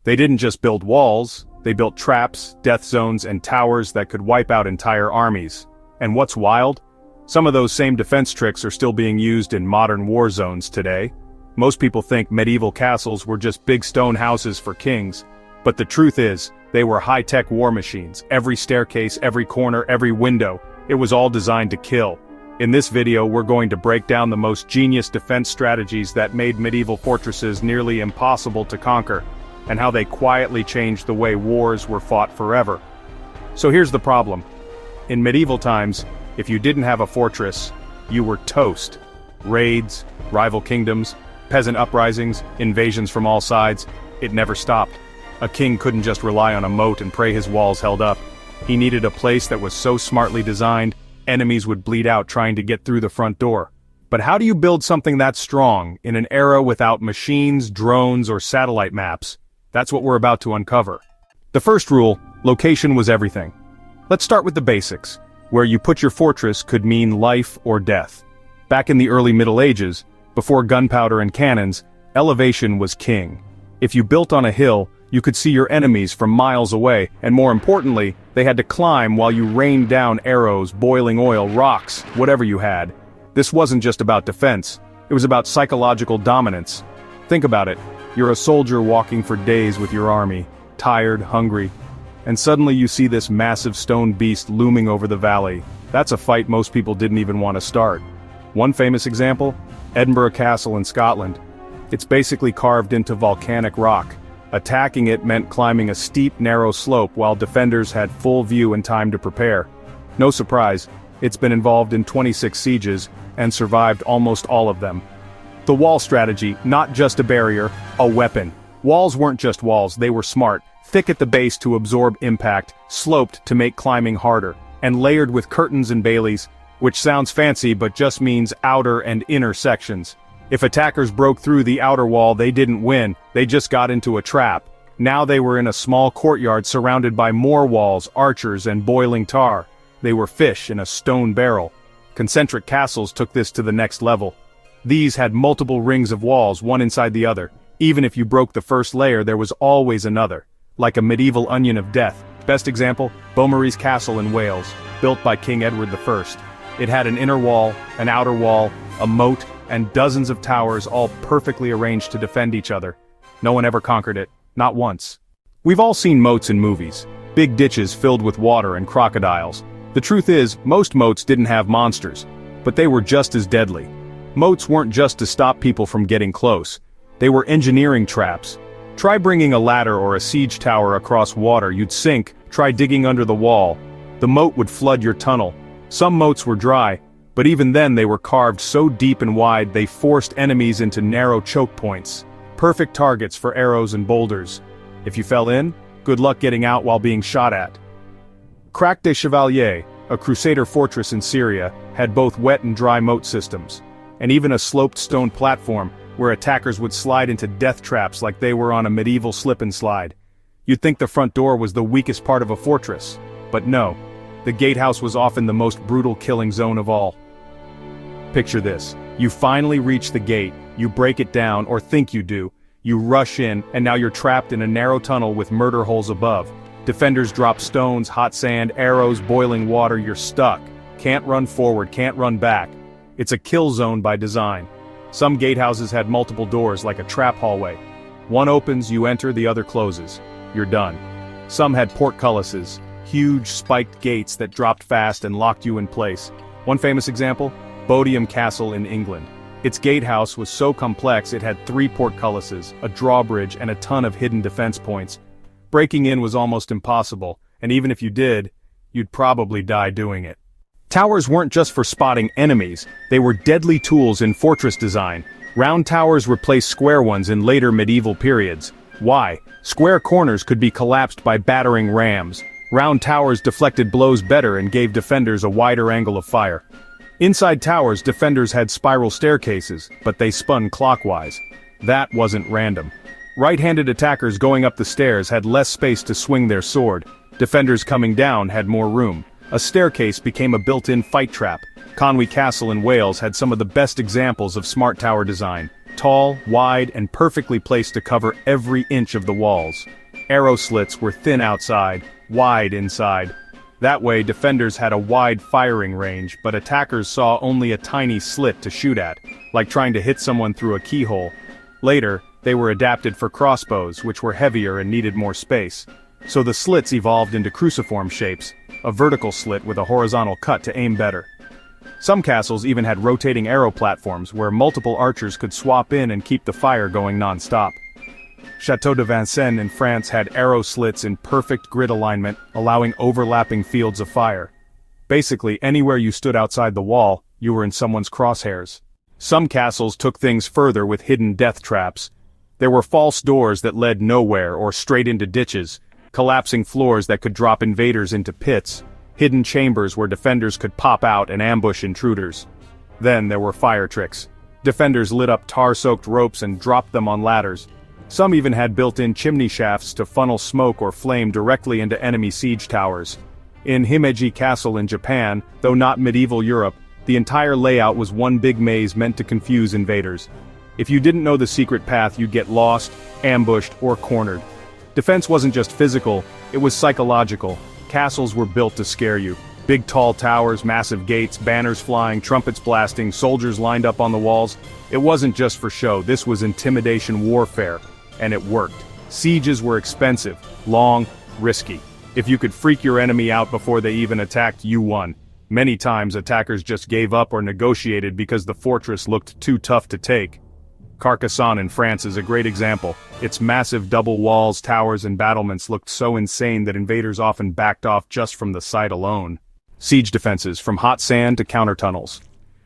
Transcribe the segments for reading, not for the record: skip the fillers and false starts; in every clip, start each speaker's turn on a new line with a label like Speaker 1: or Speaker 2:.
Speaker 1: They didn't just build walls, they built traps, death zones, and towers that could wipe out entire armies. And what's wild? Some of those same defense tricks are still being used in modern war zones today. Most people think medieval castles were just big stone houses for kings, but the truth is, they were high-tech war machines. Every staircase, every corner, every window, it was all designed to kill. In this video, we're going to break down the most genius defense strategies that made medieval fortresses nearly impossible to conquer, and how they quietly changed the way wars were fought forever. So here's the problem. In medieval times, if you didn't have a fortress, you were toast. Raids, rival kingdoms, peasant uprisings, invasions from all sides, it never stopped. A king couldn't just rely on a moat and pray his walls held up. He needed a place that was so smartly designed, enemies would bleed out trying to get through the front door. But how do you build something that strong in an era without machines, drones, or satellite maps? That's what we're about to uncover. The first rule, location was everything. Let's start with the basics. Where you put your fortress could mean life or death. Back in the early Middle Ages, before gunpowder and cannons, elevation was king. If you built on a hill, you could see your enemies from miles away, and more importantly, they had to climb while you rained down arrows, boiling oil, rocks, whatever you had. This wasn't just about defense, it was about psychological dominance. Think about it, you're a soldier walking for days with your army, tired, hungry, and suddenly you see this massive stone beast looming over the valley. That's a fight most people didn't even want to start. One famous example, Edinburgh Castle in Scotland. It's basically carved into volcanic rock. Attacking it meant climbing a steep, narrow slope while defenders had full view and time to prepare. No surprise, it's been involved in 26 sieges and survived almost all of them. The wall strategy, not just a barrier, a weapon. Walls weren't just walls, they were smart, thick at the base to absorb impact, sloped to make climbing harder, and layered with curtains and baileys, which sounds fancy but just means outer and inner sections. If attackers broke through the outer wall, they didn't win, they just got into a trap. Now they were in a small courtyard surrounded by more walls, archers, and boiling tar. They were fish in a stone barrel. Concentric castles took this to the next level. These had multiple rings of walls, one inside the other. Even if you broke the first layer, there was always another. Like a medieval onion of death. Best example, Beaumaris Castle in Wales, built by King Edward I. It had an inner wall, an outer wall, a moat, and dozens of towers all perfectly arranged to defend each other. No one ever conquered it, not once. We've all seen moats in movies, big ditches filled with water and crocodiles. The truth is, most moats didn't have monsters, but they were just as deadly. Moats weren't just to stop people from getting close. They were engineering traps. Try bringing a ladder or a siege tower across water, you'd sink. Try digging under the wall. The moat would flood your tunnel. Some moats were dry, but even then they were carved so deep and wide they forced enemies into narrow choke points. Perfect targets for arrows and boulders. If you fell in, good luck getting out while being shot at. Crac des Chevaliers, a Crusader fortress in Syria, had both wet and dry moat systems, and even a sloped stone platform where attackers would slide into death traps like they were on a medieval slip and slide. You'd think the front door was the weakest part of a fortress, but no. The gatehouse was often the most brutal killing zone of all. Picture this. You finally reach the gate, you break it down, or think you do. You rush in, and now you're trapped in a narrow tunnel with murder holes above. Defenders drop stones, hot sand, arrows, boiling water, you're stuck. Can't run forward, can't run back. It's a kill zone by design. Some gatehouses had multiple doors like a trap hallway. One opens, you enter, the other closes. You're done. Some had portcullises, huge spiked gates that dropped fast and locked you in place. One famous example, Bodiam Castle in England. Its gatehouse was so complex it had 3 portcullises, a drawbridge, and a ton of hidden defense points. Breaking in was almost impossible, and even if you did, you'd probably die doing it. Towers weren't just for spotting enemies, they were deadly tools in fortress design. Round towers replaced square ones in later medieval periods. Why? Square corners could be collapsed by battering rams. Round towers deflected blows better and gave defenders a wider angle of fire. Inside towers, defenders had spiral staircases, but they spun clockwise. That wasn't random. Right-handed attackers going up the stairs had less space to swing their sword. Defenders coming down had more room. A staircase became a built-in fight trap. Conwy Castle in Wales had some of the best examples of smart tower design. tall, wide, and perfectly placed to cover every inch of the walls. Arrow slits were thin outside, wide inside. That way, defenders had a wide firing range, but attackers saw only a tiny slit to shoot at, like trying to hit someone through a keyhole. Later, they were adapted for crossbows, which were heavier and needed more space. So the slits evolved into cruciform shapes, a vertical slit with a horizontal cut to aim better. Some castles even had rotating arrow platforms where multiple archers could swap in and keep the fire going non-stop. Château de Vincennes in France had arrow slits in perfect grid alignment, allowing overlapping fields of fire. Basically, anywhere you stood outside the wall, you were in someone's crosshairs. Some castles took things further with hidden death traps. There were false doors that led nowhere or straight into ditches, collapsing floors that could drop invaders into pits, hidden chambers where defenders could pop out and ambush intruders. Then there were fire tricks. Defenders lit up tar-soaked ropes and dropped them on ladders. Some even had built-in chimney shafts to funnel smoke or flame directly into enemy siege towers. In Himeji Castle in Japan, though not medieval Europe, the entire layout was one big maze meant to confuse invaders. If you didn't know the secret path, you'd get lost, ambushed, or cornered. Defense wasn't just physical, it was psychological. Castles were built to scare you. Big tall towers, massive gates, banners flying, trumpets blasting, soldiers lined up on the walls. It wasn't just for show, this was intimidation warfare. And it worked. Sieges were expensive, long, risky. If you could freak your enemy out before they even attacked, you won. Many times attackers just gave up or negotiated because the fortress looked too tough to take. Carcassonne in France is a great example. Its massive double walls, towers, and battlements looked so insane that invaders often backed off just from the sight alone. Siege defenses, from hot sand to counter tunnels.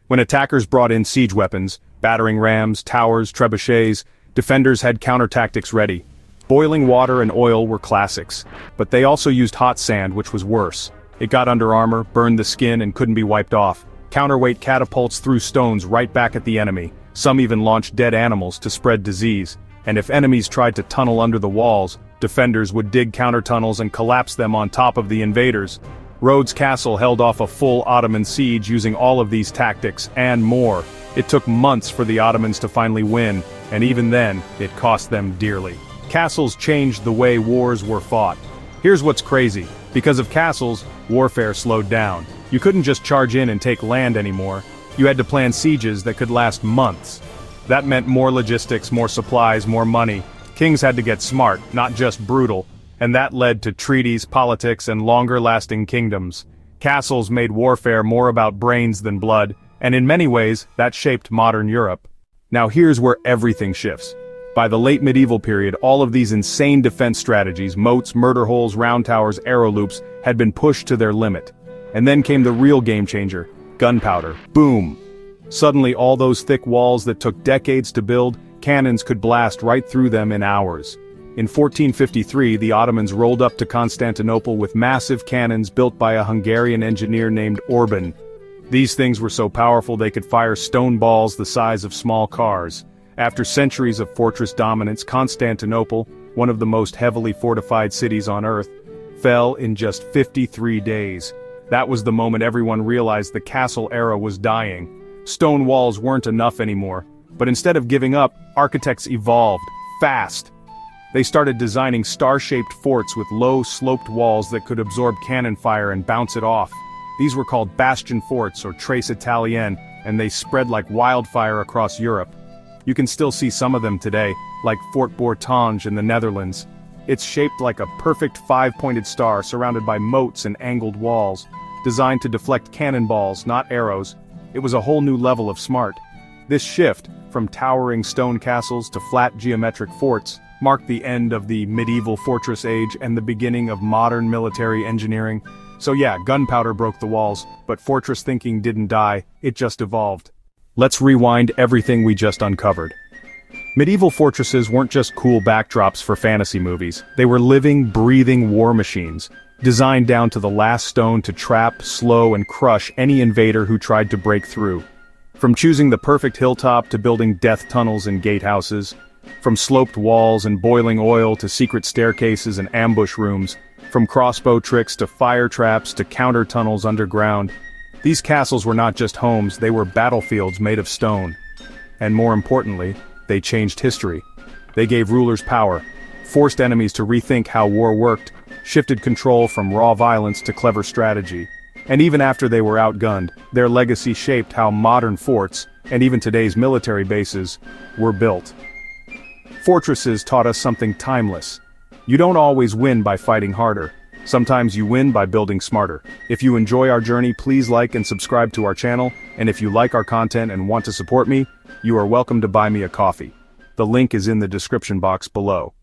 Speaker 1: When attackers brought in siege weapons, battering rams, towers, trebuchets, defenders had counter-tactics ready. Boiling water and oil were classics, but they also used hot sand, which was worse. It got under armor, burned the skin, and couldn't be wiped off. Counterweight catapults threw stones right back at the enemy. Some even launched dead animals to spread disease. And if enemies tried to tunnel under the walls, defenders would dig counter-tunnels and collapse them on top of the invaders. Rhodes Castle held off a full Ottoman siege using all of these tactics, and more. It took months for the Ottomans to finally win, and even then, it cost them dearly. Castles changed the way wars were fought. Here's what's crazy. Because of castles, warfare slowed down. You couldn't just charge in and take land anymore. You had to plan sieges that could last months. That meant more logistics, more supplies, more money. Kings had to get smart, not just brutal. And that led to treaties, politics, and longer-lasting kingdoms. Castles made warfare more about brains than blood, and in many ways, that shaped modern Europe. Now here's where everything shifts. By the late medieval period, all of these insane defense strategies, moats, murder holes, round towers, arrow loops, had been pushed to their limit. And then came the real game changer. Gunpowder. Boom! Suddenly all those thick walls that took decades to build, cannons could blast right through them in hours. In 1453, the Ottomans rolled up to Constantinople with massive cannons built by a Hungarian engineer named Orban. These things were so powerful they could fire stone balls the size of small cars. After centuries of fortress dominance, Constantinople, one of the most heavily fortified cities on Earth, fell in just 53 days. That was the moment everyone realized the castle era was dying. Stone walls weren't enough anymore, but instead of giving up, architects evolved, fast. They started designing star-shaped forts with low, sloped walls that could absorb cannon fire and bounce it off. These were called bastion forts or tres Italiennes, and they spread like wildfire across Europe. You can still see some of them today, like Fort Bourtange in the Netherlands. It's shaped like a perfect five-pointed star surrounded by moats and angled walls, designed to deflect cannonballs, not arrows. It was a whole new level of smart. This shift, from towering stone castles to flat geometric forts, marked the end of the medieval fortress age and the beginning of modern military engineering. So yeah, gunpowder broke the walls, but fortress thinking didn't die, it just evolved. Let's rewind everything we just uncovered. Medieval fortresses weren't just cool backdrops for fantasy movies. They were living, breathing war machines, designed down to the last stone to trap, slow, and crush any invader who tried to break through. From choosing the perfect hilltop to building death tunnels and gatehouses, from sloped walls and boiling oil to secret staircases and ambush rooms, from crossbow tricks to fire traps to counter tunnels underground, these castles were not just homes, they were battlefields made of stone. And more importantly, They changed history. They gave rulers power, forced enemies to rethink how war worked, shifted control from raw violence to clever strategy. And even after they were outgunned, their legacy shaped how modern forts, and even today's military bases, were built. Fortresses taught us something timeless. You don't always win by fighting harder. Sometimes you win by building smarter. If you enjoy our journey, please like and subscribe to our channel, and if you like our content and want to support me, you are welcome to buy me a coffee. The link is in the description box below.